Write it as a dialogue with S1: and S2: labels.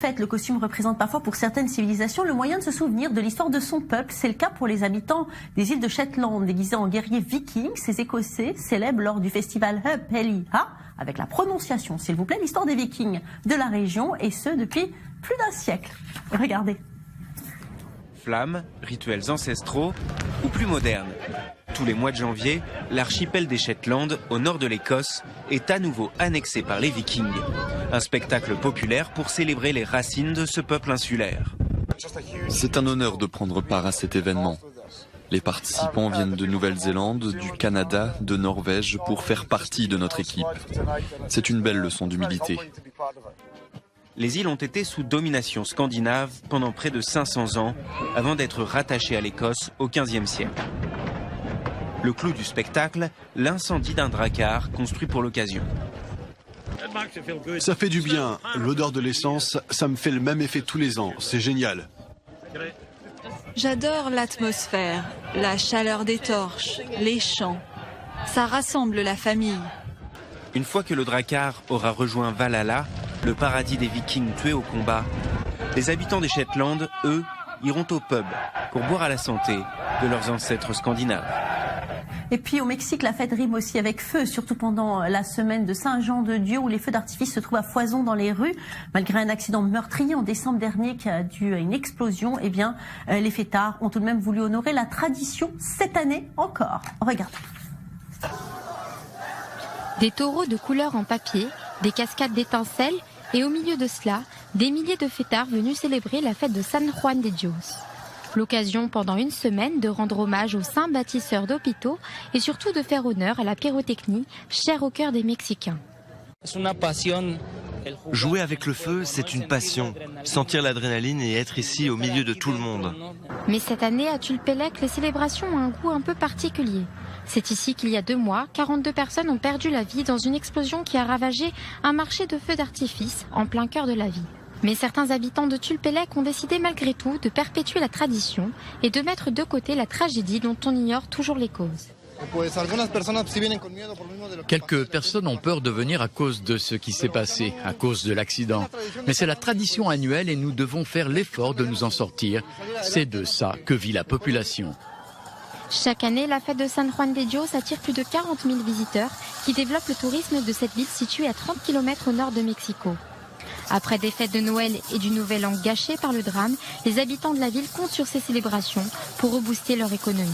S1: Le costume représente parfois pour certaines civilisations le moyen de se souvenir de l'histoire de son peuple. C'est le cas pour les habitants des îles de Shetland. Déguisés en guerriers vikings, ces Écossais célèbrent lors du festival Hupelliha, avec la prononciation, s'il vous plaît, l'histoire des vikings de la région, et ce depuis plus d'un siècle. Regardez.
S2: Flammes, rituels ancestraux ou plus modernes. Tous les mois de janvier, l'archipel des Shetland, au nord de l'Écosse, est à nouveau annexé par les Vikings. Un spectacle populaire pour célébrer les racines de ce peuple insulaire.
S3: C'est un honneur de prendre part à cet événement. Les participants viennent de Nouvelle-Zélande, du Canada, de Norvège pour faire partie de notre équipe. C'est une belle leçon d'humilité.
S2: Les îles ont été sous domination scandinave pendant près de 500 ans, avant d'être rattachées à l'Écosse au XVe siècle. Le clou du spectacle, l'incendie d'un drakkar construit pour l'occasion.
S4: Ça fait du bien. L'odeur de l'essence, ça me fait le même effet tous les ans. C'est génial.
S5: J'adore l'atmosphère, la chaleur des torches, les chants. Ça rassemble la famille.
S2: Une fois que le drakkar aura rejoint Valhalla, le paradis des Vikings tués au combat, les habitants des Shetland, eux, iront au pub pour boire à la santé de leurs ancêtres scandinaves.
S1: Et puis au Mexique, la fête rime aussi avec feu, surtout pendant la semaine de Saint-Jean-de-Dieu où les feux d'artifice se trouvent à foison dans les rues. Malgré un accident meurtrier en décembre dernier qui a dû à une explosion, eh bien, les fêtards ont tout de même voulu honorer la tradition cette année encore. Regardez.
S6: Des taureaux de couleur en papier, des cascades d'étincelles et au milieu de cela, des milliers de fêtards venus célébrer la fête de San Juan de Dios. L'occasion pendant une semaine de rendre hommage aux saints bâtisseurs d'hôpitaux et surtout de faire honneur à la pyrotechnie, chère au cœur des Mexicains.
S7: Jouer avec le feu, c'est une passion. Sentir l'adrénaline et être ici au milieu de tout le monde.
S6: Mais cette année, à Tulpelec, les célébrations ont un goût un peu particulier. C'est ici qu'il y a 2 mois, 42 personnes ont perdu la vie dans une explosion qui a ravagé un marché de feux d'artifice en plein cœur de la ville. Mais certains habitants de Tulpelec ont décidé malgré tout de perpétuer la tradition et de mettre de côté la tragédie dont on ignore toujours les causes.
S8: Quelques personnes ont peur de venir à cause de ce qui s'est passé, à cause de l'accident. Mais c'est la tradition annuelle et nous devons faire l'effort de nous en sortir. C'est de ça que vit la population.
S6: Chaque année, la fête de San Juan de Dios attire plus de 40 000 visiteurs qui développent le tourisme de cette ville située à 30 km au nord de Mexico. Après des fêtes de Noël et du Nouvel An gâchées par le drame, les habitants de la ville comptent sur ces célébrations pour rebooster leur économie.